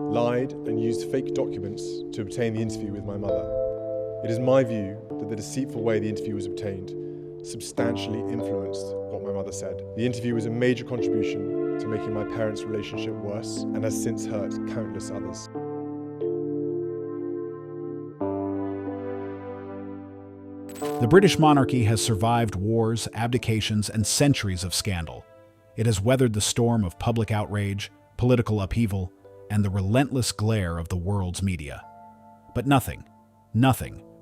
lied and used fake documents to obtain the interview with my mother. It is my view that the deceitful way the interview was obtained substantially influenced what my mother said. The interview was a major contribution to making my parents' relationship worse and has since hurt countless others. The British monarchy has survived wars, abdications, and centuries of scandal. It has weathered the storm of public outrage, political upheaval, and the relentless glare of the world's media. But nothing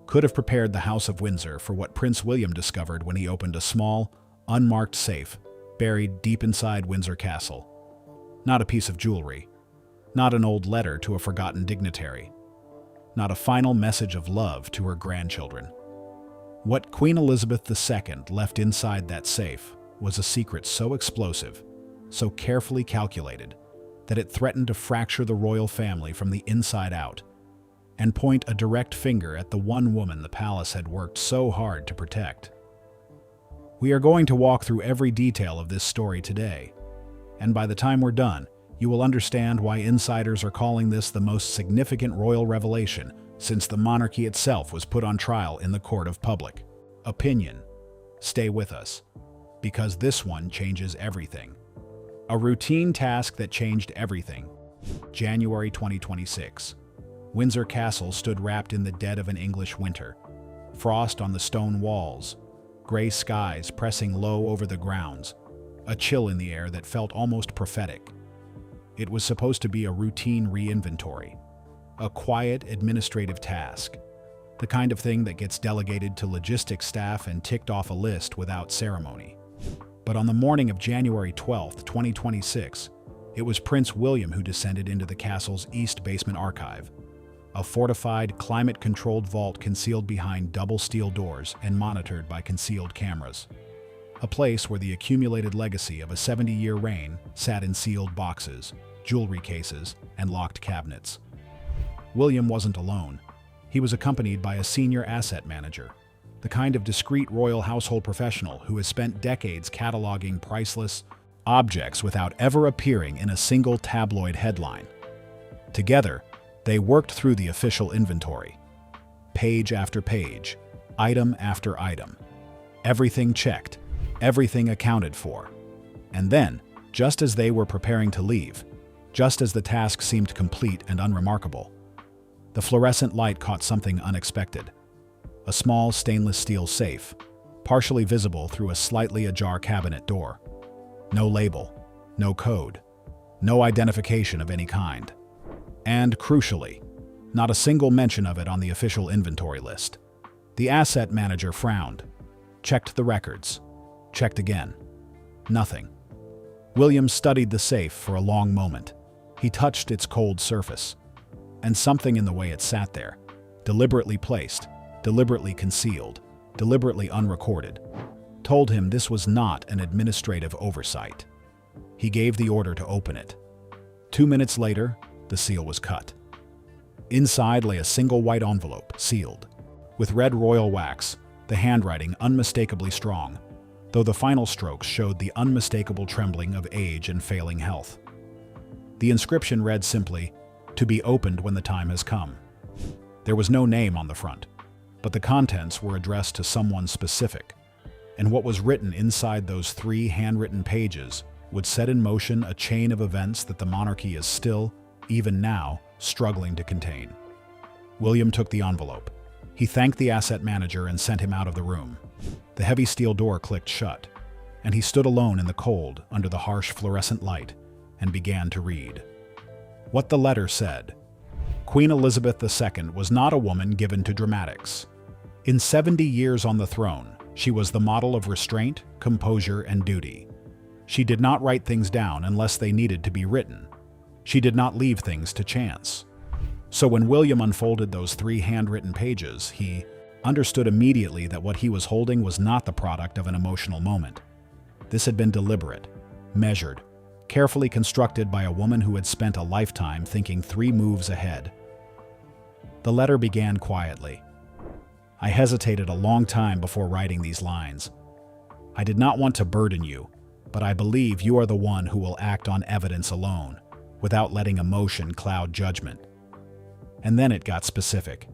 could have prepared the House of Windsor for what Prince William discovered when he opened a small, unmarked safe buried deep inside Windsor Castle. Not a piece of jewelry, not an old letter to a forgotten dignitary, not a final message of love to her grandchildren. What Queen Elizabeth II left inside that safe was a secret so explosive, so carefully calculated, that it threatened to fracture the royal family from the inside out and point a direct finger at the one woman the palace had worked so hard to protect. We are going to walk through every detail of this story today, and by the time we're done, you will understand why insiders are calling this the most significant royal revelation since the monarchy itself was put on trial in the court of public opinion. Stay with us, because this one changes everything. A routine task that changed everything. January 2026. Windsor Castle stood wrapped in the dead of an English winter. Frost on the stone walls, gray skies pressing low over the grounds, a chill in the air that felt almost prophetic. It was supposed to be a routine re-inventory, a quiet administrative task, the kind of thing that gets delegated to logistics staff and ticked off a list without ceremony. But on the morning of January 12, 2026, it was Prince William who descended into the castle's east basement archive, a fortified, climate-controlled vault concealed behind double steel doors and monitored by concealed cameras. A place where the accumulated legacy of a 70-year reign sat in sealed boxes, jewelry cases, and locked cabinets. William wasn't alone. He was accompanied by a senior asset manager, the kind of discreet royal household professional who has spent decades cataloging priceless objects without ever appearing in a single tabloid headline. Together, they worked through the official inventory, page after page, item after item. Everything checked, everything accounted for. And then, just as they were preparing to leave, just as the task seemed complete and unremarkable, the fluorescent light caught something unexpected. A small stainless steel safe, partially visible through a slightly ajar cabinet door. No label, no code, no identification of any kind. And crucially, not a single mention of it on the official inventory list. The asset manager frowned, checked the records, checked again. Nothing. William studied the safe for a long moment. He touched its cold surface, and something in the way it sat there, deliberately placed, deliberately concealed, deliberately unrecorded, told him this was not an administrative oversight. He gave the order to open it. 2 minutes later, the seal was cut. Inside lay a single white envelope, sealed. With red royal wax, the handwriting unmistakably strong, though the final strokes showed the unmistakable trembling of age and failing health. The inscription read simply, "To be opened when the time has come." There was no name on the front, but the contents were addressed to someone specific, and what was written inside those 3 handwritten pages would set in motion a chain of events that the monarchy is still, even now, struggling to contain. William took the envelope. He thanked the asset manager and sent him out of the room. The heavy steel door clicked shut, and he stood alone in the cold under the harsh fluorescent light and began to read. What the letter said. Queen Elizabeth II was not a woman given to dramatics. In 70 years on the throne, she was the model of restraint, composure, and duty. She did not write things down unless they needed to be written. She did not leave things to chance. So when William unfolded those 3 handwritten pages, he understood immediately that what he was holding was not the product of an emotional moment. This had been deliberate, measured, carefully constructed by a woman who had spent a lifetime thinking 3 moves ahead. The letter began quietly. I hesitated a long time before writing these lines. I did not want to burden you, but I believe you are the one who will act on evidence alone. without letting emotion cloud judgment. And then it got specific.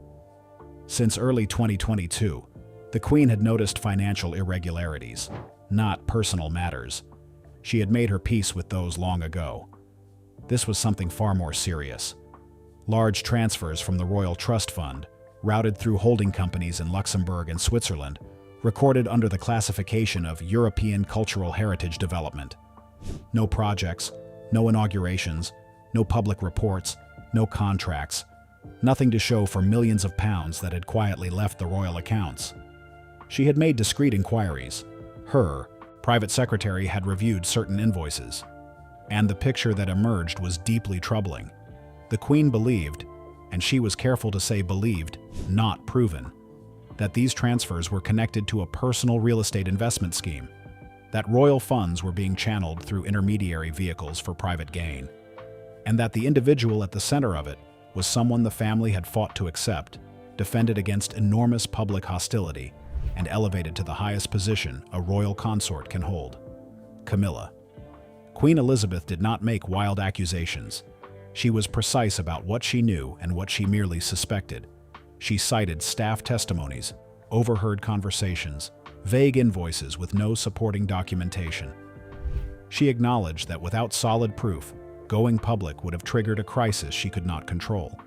Since early 2022, the Queen had noticed financial irregularities, not personal matters. She had made her peace with those long ago. This was something far more serious. Large transfers from the Royal Trust Fund, routed through holding companies in Luxembourg and Switzerland, recorded under the classification of European Cultural Heritage Development. No projects, no inaugurations, no public reports, no contracts, nothing to show for millions of pounds that had quietly left the royal accounts. She had made discreet inquiries. Her private secretary had reviewed certain invoices, and the picture that emerged was deeply troubling. The Queen believed, and she was careful to say believed, not proven, that these transfers were connected to a personal real estate investment scheme, that royal funds were being channeled through intermediary vehicles for private gain, and that the individual at the center of it was someone the family had fought to accept, defended against enormous public hostility, and elevated to the highest position a royal consort can hold: Camilla. Queen Elizabeth did not make wild accusations. She was precise about what she knew and what she merely suspected. She cited staff testimonies, overheard conversations, vague invoices with no supporting documentation. She acknowledged that without solid proof, going public would have triggered a crisis she could not control.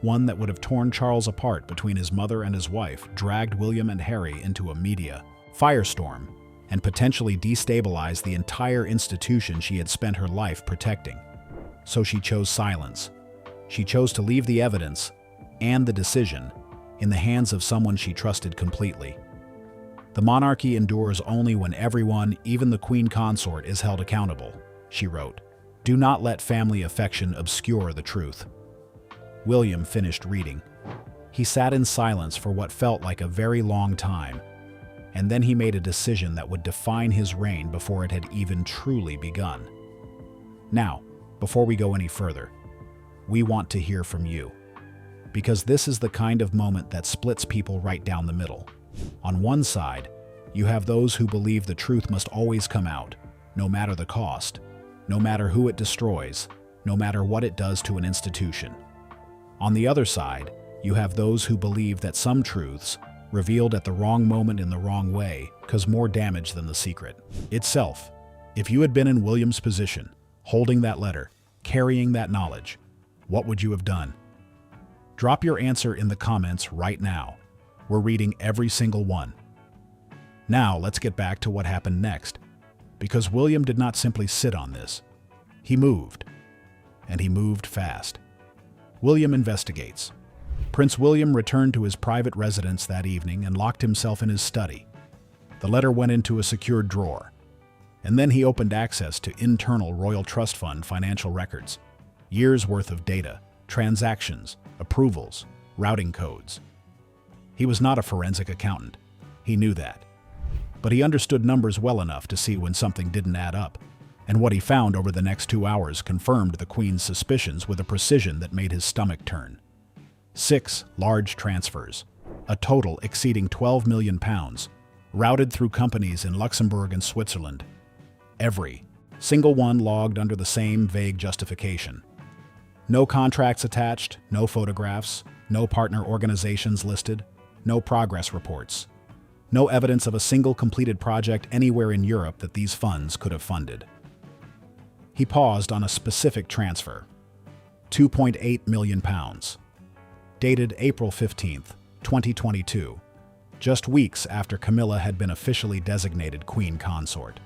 One that would have torn Charles apart between his mother and his wife, dragged William and Harry into a media firestorm, and potentially destabilized the entire institution she had spent her life protecting. So she chose silence. She chose to leave the evidence and the decision in the hands of someone she trusted completely. The monarchy endures only when everyone, even the Queen Consort, is held accountable, she wrote. Do not let family affection obscure the truth. William finished reading. He sat in silence for what felt like a very long time, and then he made a decision that would define his reign before it had even truly begun. Now, before we go any further, we want to hear from you, because this is the kind of moment that splits people right down the middle. On one side, you have those who believe the truth must always come out, no matter the cost, no matter who it destroys, no matter what it does to an institution. On the other side, you have those who believe that some truths, revealed at the wrong moment in the wrong way, cause more damage than the secret itself. If you had been in William's position, holding that letter, carrying that knowledge, what would you have done? Drop your answer in the comments right now. We're reading every single one. Now let's get back to what happened next, because William did not simply sit on this. He moved, and he moved fast. William investigates. Prince William returned to his private residence that evening and locked himself in his study. The letter went into a secured drawer, and then he opened access to internal Royal Trust Fund financial records, years' worth of data, transactions, approvals, routing codes. He was not a forensic accountant. He knew that. But he understood numbers well enough to see when something didn't add up, and what he found over the next 2 hours confirmed the Queen's suspicions with a precision that made his stomach turn. 6 large transfers, a total exceeding £12 million, routed through companies in Luxembourg and Switzerland. Every single one logged under the same vague justification. No contracts attached, no photographs, no partner organizations listed, no progress reports. No evidence of a single completed project anywhere in Europe that these funds could have funded. He paused on a specific transfer, £2.8 million, dated April 15th, 2022, just weeks after Camilla had been officially designated Queen Consort.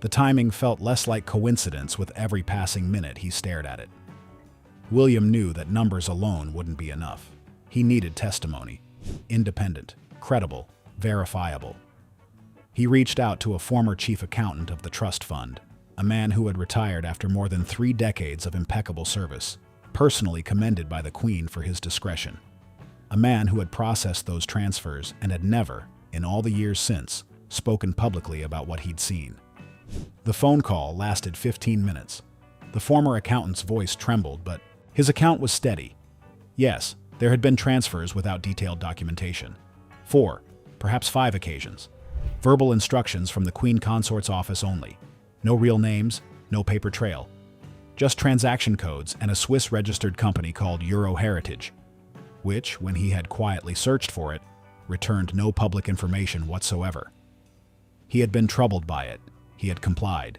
The timing felt less like coincidence with every passing minute he stared at it. William knew that numbers alone wouldn't be enough. He needed testimony, independent, credible, verifiable. He reached out to a former chief accountant of the trust fund, a man who had retired after more than 3 decades of impeccable service, personally commended by the Queen for his discretion. A man who had processed those transfers and had never, in all the years since, spoken publicly about what he'd seen. The phone call lasted 15 minutes. The former accountant's voice trembled, but his account was steady. Yes, there had been transfers without detailed documentation. 4, perhaps 5 occasions. Verbal instructions from the Queen Consort's office only. No real names, no paper trail. just transaction codes and a Swiss-registered company called Euro Heritage, which, when he had quietly searched for it, returned no public information whatsoever. He had been troubled by it. He had complied.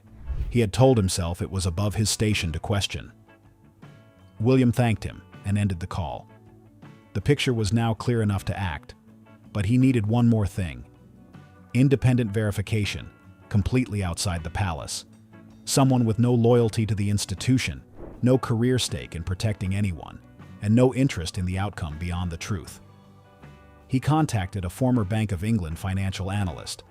He had told himself it was above his station to question. William thanked him and ended the call. The picture was now clear enough to act, but he needed one more thing. Independent verification, completely outside the palace. Someone with no loyalty to the institution, no career stake in protecting anyone, and no interest in the outcome beyond the truth. He contacted a former Bank of England financial analyst,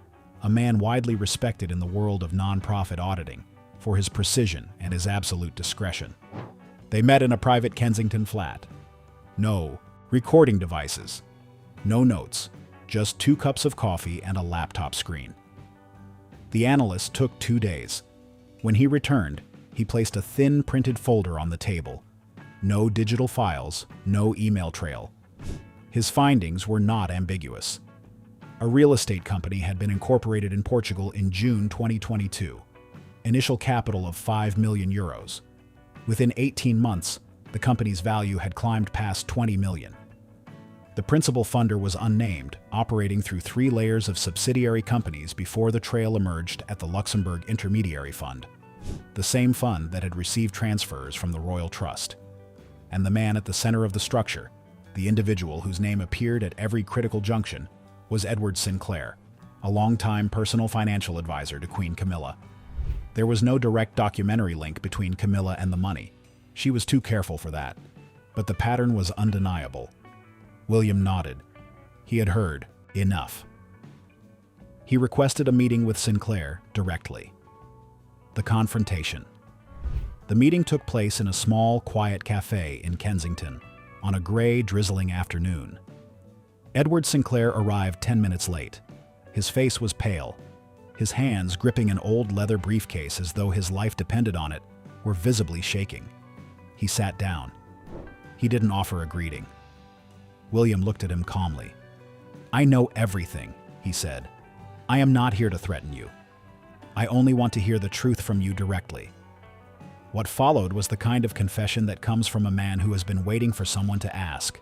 a man widely respected in the world of non-profit auditing for his precision and his absolute discretion. They met in a private Kensington flat. No recording devices, no notes, just 2 cups of coffee and a laptop screen. The analyst took 2 days. When he returned, he placed a thin printed folder on the table. No digital files, no email trail. His findings were not ambiguous. A real estate company had been incorporated in Portugal in June 2022. Initial capital of €5 million. Within 18 months, the company's value had climbed past 20 million. The principal funder was unnamed, operating through 3 layers of subsidiary companies before the trail emerged at the Luxembourg Intermediary Fund, the same fund that had received transfers from the Royal Trust. And the man at the center of the structure, the individual whose name appeared at every critical junction, was Edward Sinclair, a longtime personal financial advisor to Queen Camilla. There was no direct documentary link between Camilla and the money. She was too careful for that. But the pattern was undeniable. William nodded. He had heard enough. He requested a meeting with Sinclair directly. The confrontation. The meeting took place in a small, quiet cafe in Kensington on a gray, drizzling afternoon. Edward Sinclair arrived 10 minutes late. His face was pale. His hands, gripping an old leather briefcase as though his life depended on it, were visibly shaking. He sat down. He didn't offer a greeting. William looked at him calmly. "I know everything," he said. "I am not here to threaten you. I only want to hear the truth from you directly." What followed was the kind of confession that comes from a man who has been waiting for someone to ask.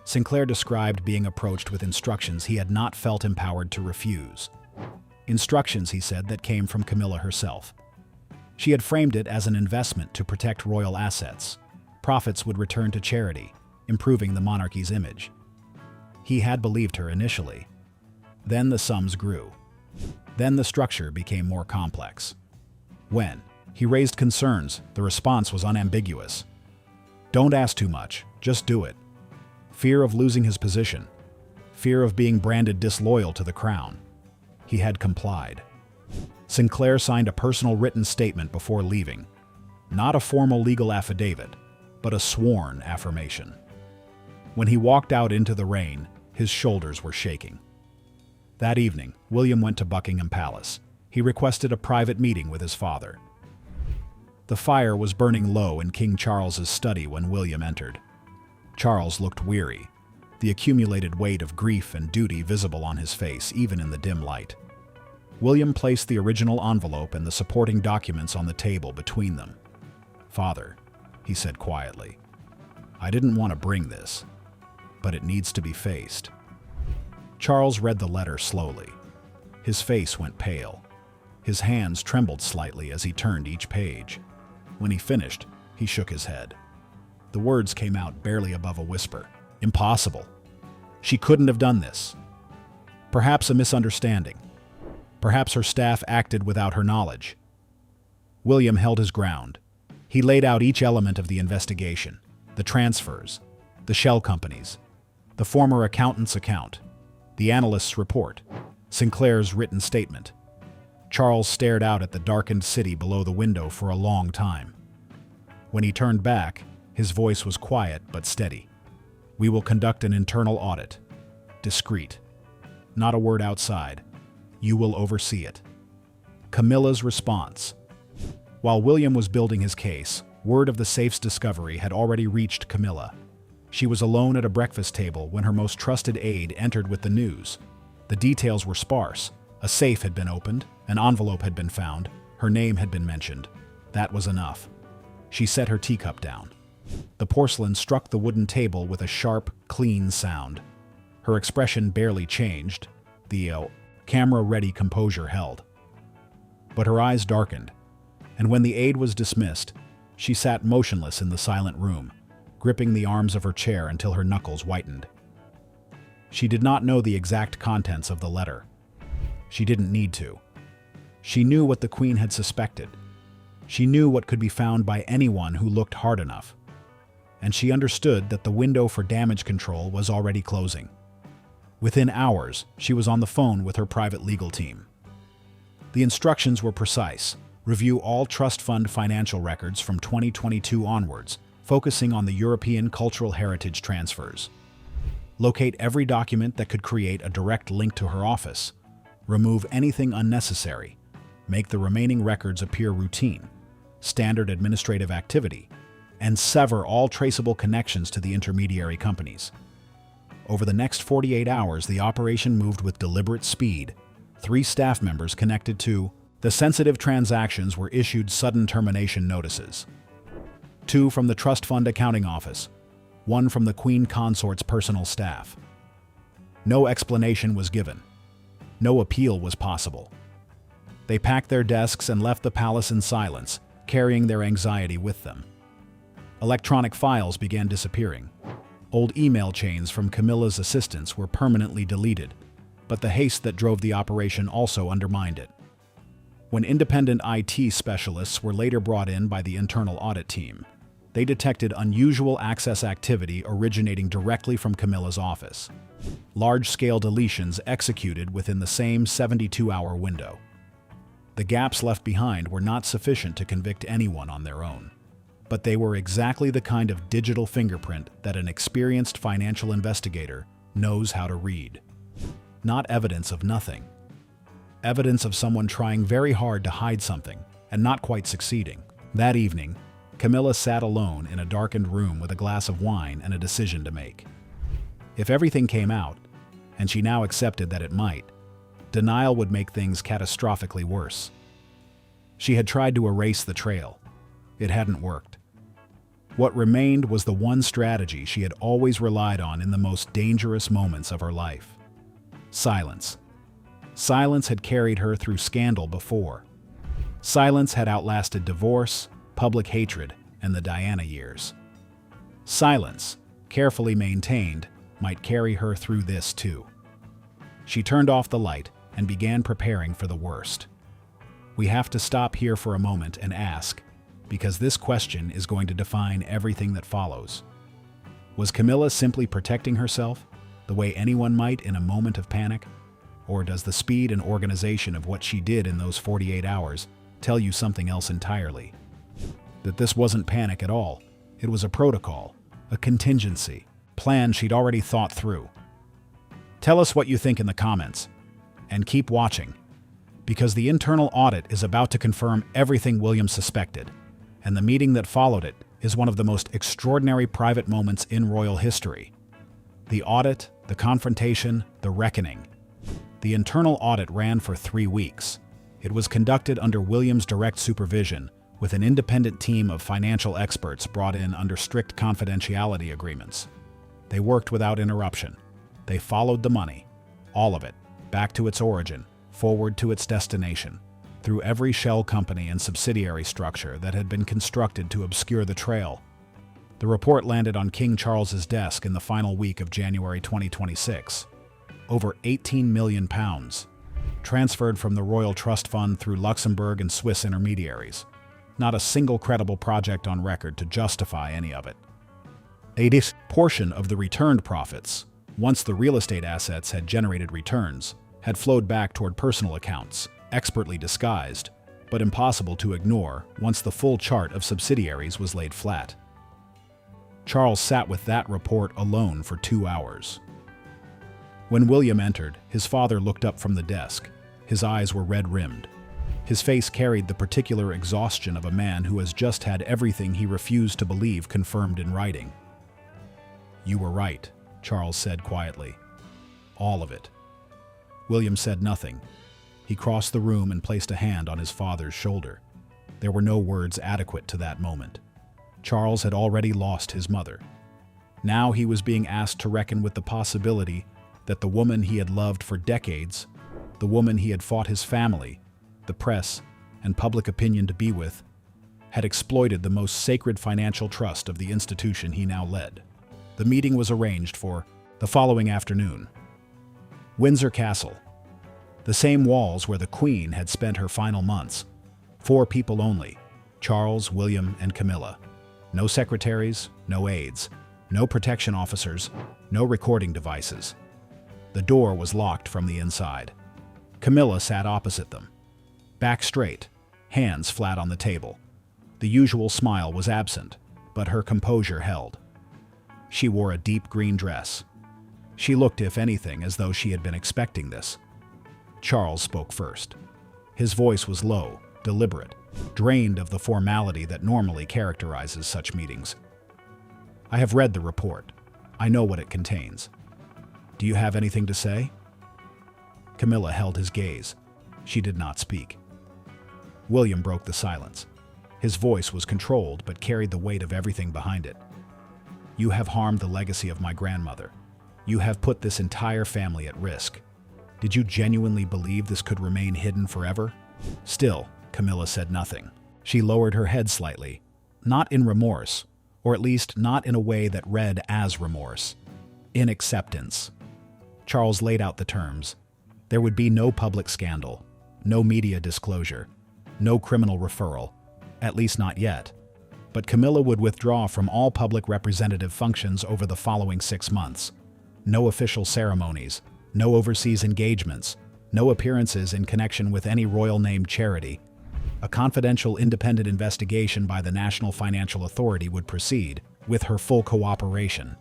Sinclair described being approached with instructions he had not felt empowered to refuse. Instructions, he said, that came from Camilla herself. She had framed it as an investment to protect royal assets. Profits would return to charity, improving the monarchy's image. He had believed her initially. Then the sums grew. Then the structure became more complex. When he raised concerns, the response was unambiguous. "Don't ask too much, just do it." Fear of losing his position. Fear of being branded disloyal to the crown. He had complied. Sinclair signed a personal written statement before leaving. Not a formal legal affidavit, but a sworn affirmation. When he walked out into the rain, his shoulders were shaking. That evening, William went to Buckingham Palace. He requested a private meeting with his father. The fire was burning low in King Charles's study when William entered. Charles looked weary, the accumulated weight of grief and duty visible on his face even in the dim light. William placed the original envelope and the supporting documents on the table between them. "Father," he said quietly, "I didn't want to bring this, but it needs to be faced." Charles read the letter slowly. His face went pale. His hands trembled slightly as he turned each page. When he finished, he shook his head. The words came out barely above a whisper. "Impossible. She couldn't have done this. Perhaps a misunderstanding. Perhaps her staff acted without her knowledge." William held his ground. He laid out each element of the investigation: the transfers, the shell companies, the former accountant's account, the analyst's report, Sinclair's written statement. Charles stared out at the darkened city below the window for a long time. When he turned back, his voice was quiet but steady. "We will conduct an internal audit. Discreet. Not a word outside. You will oversee it." Camilla's response. While William was building his case, word of the safe's discovery had already reached Camilla. She was alone at a breakfast table when her most trusted aide entered with the news. The details were sparse. A safe had been opened, an envelope had been found, her name had been mentioned. That was enough. She set her teacup down. The porcelain struck the wooden table with a sharp, clean sound. Her expression barely changed. The camera-ready composure held. But her eyes darkened, and when the aide was dismissed, she sat motionless in the silent room, gripping the arms of her chair until her knuckles whitened. She did not know the exact contents of the letter. She didn't need to. She knew what the Queen had suspected. She knew what could be found by anyone who looked hard enough. And she understood that the window for damage control was already closing. Within hours, she was on the phone with her private legal team. The instructions were precise. Review all trust fund financial records from 2022 onwards, focusing on the European cultural heritage transfers. Locate every document that could create a direct link to her office. Remove anything unnecessary. Make the remaining records appear routine, standard administrative activity, and sever all traceable connections to the intermediary companies. Over the next 48 hours, the operation moved with deliberate speed. 3 staff members connected to the sensitive transactions were issued sudden termination notices. 2 from the Trust Fund Accounting Office, 1 from the Queen Consort's personal staff. No explanation was given. No appeal was possible. They packed their desks and left the palace in silence, carrying their anxiety with them. Electronic files began disappearing. Old email chains from Camilla's assistants were permanently deleted, but the haste that drove the operation also undermined it. When independent IT specialists were later brought in by the internal audit team, they detected unusual access activity originating directly from Camilla's office. Large-scale deletions executed within the same 72-hour window. The gaps left behind were not sufficient to convict anyone on their own, but they were exactly the kind of digital fingerprint that an experienced financial investigator knows how to read. Not evidence of nothing. Evidence of someone trying very hard to hide something and not quite succeeding. That evening, Camilla sat alone in a darkened room with a glass of wine and a decision to make. If everything came out, and she now accepted that it might, denial would make things catastrophically worse. She had tried to erase the trail. It hadn't worked. What remained was the one strategy she had always relied on in the most dangerous moments of her life: silence. Silence had carried her through scandal before. Silence had outlasted divorce, public hatred, and the Diana years. Silence, carefully maintained, might carry her through this too. She turned off the light and began preparing for the worst. We have to stop here for a moment and ask, because this question is going to define everything that follows. Was Camilla simply protecting herself, the way anyone might in a moment of panic? Or does the speed and organization of what she did in those 48 hours tell you something else entirely? That this wasn't panic at all. It was a protocol, a contingency, plan she'd already thought through. Tell us what you think in the comments, and keep watching, because the internal audit is about to confirm everything William suspected, and the meeting that followed it is one of the most extraordinary private moments in royal history. The audit, the confrontation, the reckoning. The internal audit ran for 3 weeks. It was conducted under William's direct supervision, with an independent team of financial experts brought in under strict confidentiality agreements. They worked without interruption. They followed the money, all of it, back to its origin, forward to its destination, through every shell company and subsidiary structure that had been constructed to obscure the trail. The report landed on King Charles's desk in the final week of January 2026. Over £18 million, transferred from the Royal Trust Fund through Luxembourg and Swiss intermediaries. Not a single credible project on record to justify any of it. A portion of the returned profits, once the real estate assets had generated returns, had flowed back toward personal accounts, expertly disguised, but impossible to ignore once the full chart of subsidiaries was laid flat. Charles sat with that report alone for 2 hours. When William entered, his father looked up from the desk. His eyes were red-rimmed. His face carried the particular exhaustion of a man who has just had everything he refused to believe confirmed in writing. "You were right," Charles said quietly. "All of it." William said nothing. He crossed the room and placed a hand on his father's shoulder. There were no words adequate to that moment. Charles had already lost his mother. Now he was being asked to reckon with the possibility that the woman he had loved for decades, the woman he had fought his family, the press, and public opinion to be with, had exploited the most sacred financial trust of the institution he now led. The meeting was arranged for the following afternoon. Windsor Castle. The same walls where the Queen had spent her final months. 4 people only: Charles, William, and Camilla. No secretaries, no aides, no protection officers, no recording devices. The door was locked from the inside. Camilla sat opposite them, back straight, hands flat on the table. The usual smile was absent, but her composure held. She wore a deep green dress. She looked, if anything, as though she had been expecting this. Charles spoke first. His voice was low, deliberate, drained of the formality that normally characterizes such meetings. "I have read the report. I know what it contains. Do you have anything to say?" Camilla held his gaze. She did not speak. William broke the silence. His voice was controlled but carried the weight of everything behind it. "You have harmed the legacy of my grandmother. You have put this entire family at risk. Did you genuinely believe this could remain hidden forever?" Still, Camilla said nothing. She lowered her head slightly, not in remorse, or at least not in a way that read as remorse. In acceptance. Charles laid out the terms. There would be no public scandal, no media disclosure, no criminal referral, at least not yet. But Camilla would withdraw from all public representative functions over the following 6 months. No official ceremonies, no overseas engagements, no appearances in connection with any royal-named charity. A confidential independent investigation by the National Financial Authority would proceed, with her full cooperation.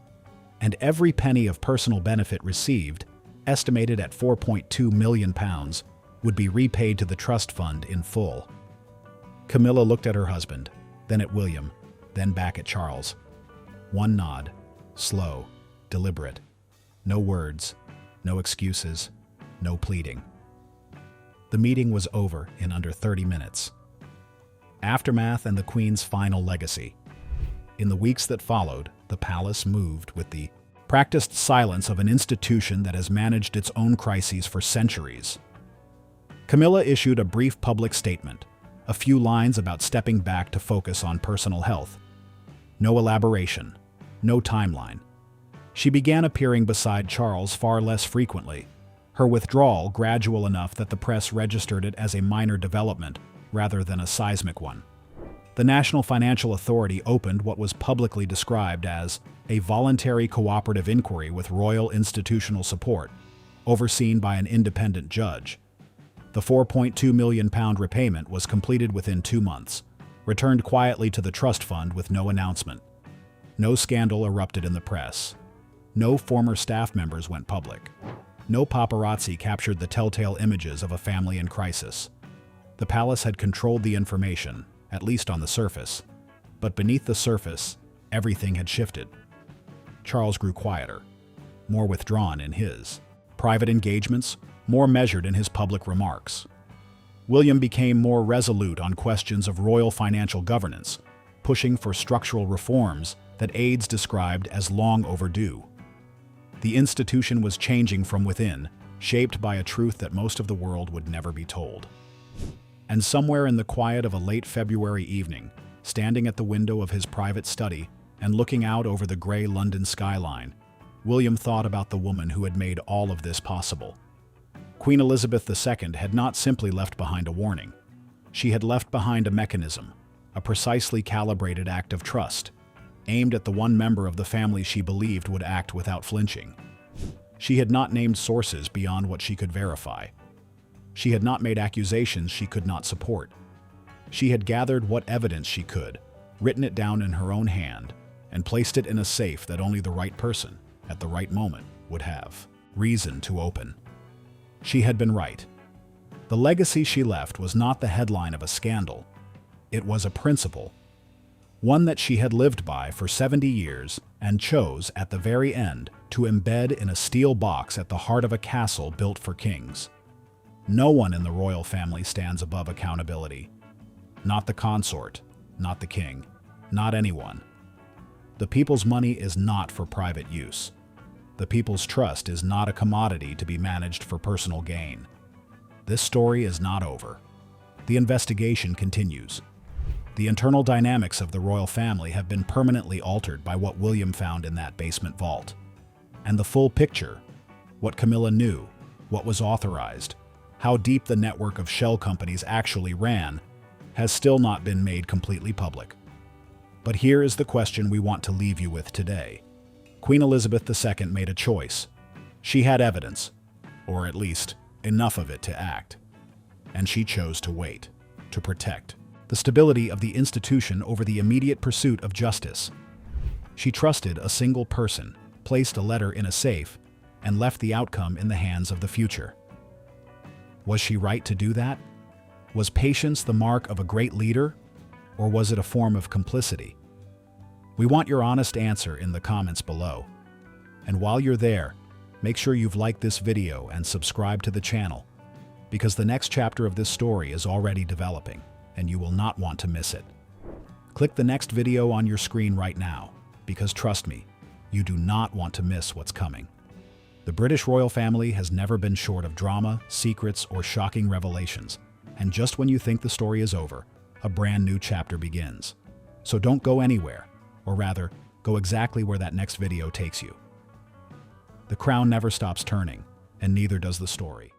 And every penny of personal benefit received, estimated at £4.2 million, would be repaid to the trust fund in full. Camilla looked at her husband, then at William, then back at Charles. One nod, slow, deliberate. No words, no excuses, no pleading. The meeting was over in under 30 minutes. Aftermath and the Queen's final legacy. In the weeks that followed, the palace moved with the practiced silence of an institution that has managed its own crises for centuries. Camilla issued a brief public statement, a few lines about stepping back to focus on personal health. No elaboration, no timeline. She began appearing beside Charles far less frequently, her withdrawal gradual enough that the press registered it as a minor development rather than a seismic one. The National Financial Authority opened what was publicly described as a voluntary cooperative inquiry with royal institutional support, overseen by an independent judge. The £4.2 million repayment was completed within 2 months, returned quietly to the trust fund with no announcement. No scandal erupted in the press. No former staff members went public. No paparazzi captured the telltale images of a family in crisis. The palace had controlled the information, at least on the surface. But beneath the surface, everything had shifted. Charles grew quieter, more withdrawn in his private engagements, more measured in his public remarks. William became more resolute on questions of royal financial governance, pushing for structural reforms that aides described as long overdue. The institution was changing from within, shaped by a truth that most of the world would never be told. And somewhere in the quiet of a late February evening, standing at the window of his private study and looking out over the gray London skyline, William thought about the woman who had made all of this possible. Queen Elizabeth II had not simply left behind a warning. She had left behind a mechanism, a precisely calibrated act of trust, aimed at the one member of the family she believed would act without flinching. She had not named sources beyond what she could verify. She had not made accusations she could not support. She had gathered what evidence she could, written it down in her own hand, and placed it in a safe that only the right person, at the right moment, would have reason to open. She had been right. The legacy she left was not the headline of a scandal. It was a principle, one that she had lived by for 70 years and chose, at the very end, to embed in a steel box at the heart of a castle built for kings. No one in the royal family stands above accountability. Not the consort, not the king, not anyone. The people's money is not for private use. The people's trust is not a commodity to be managed for personal gain. This story is not over. The investigation continues. The internal dynamics of the royal family have been permanently altered by what William found in that basement vault. And the full picture, what Camilla knew, what was authorized, how deep the network of shell companies actually ran, has still not been made completely public. But here is the question we want to leave you with today. Queen Elizabeth II made a choice. She had evidence, or at least enough of it to act. And she chose to wait, to protect the stability of the institution over the immediate pursuit of justice. She trusted a single person, placed a letter in a safe, and left the outcome in the hands of the future. Was she right to do that? Was patience the mark of a great leader, or was it a form of complicity? We want your honest answer in the comments below. And while you're there, make sure you've liked this video and subscribe to the channel, because the next chapter of this story is already developing, and you will not want to miss it. Click the next video on your screen right now, because trust me, you do not want to miss what's coming. The British royal family has never been short of drama, secrets, or shocking revelations, and just when you think the story is over, a brand new chapter begins. So don't go anywhere, or rather, go exactly where that next video takes you. The crown never stops turning, and neither does the story.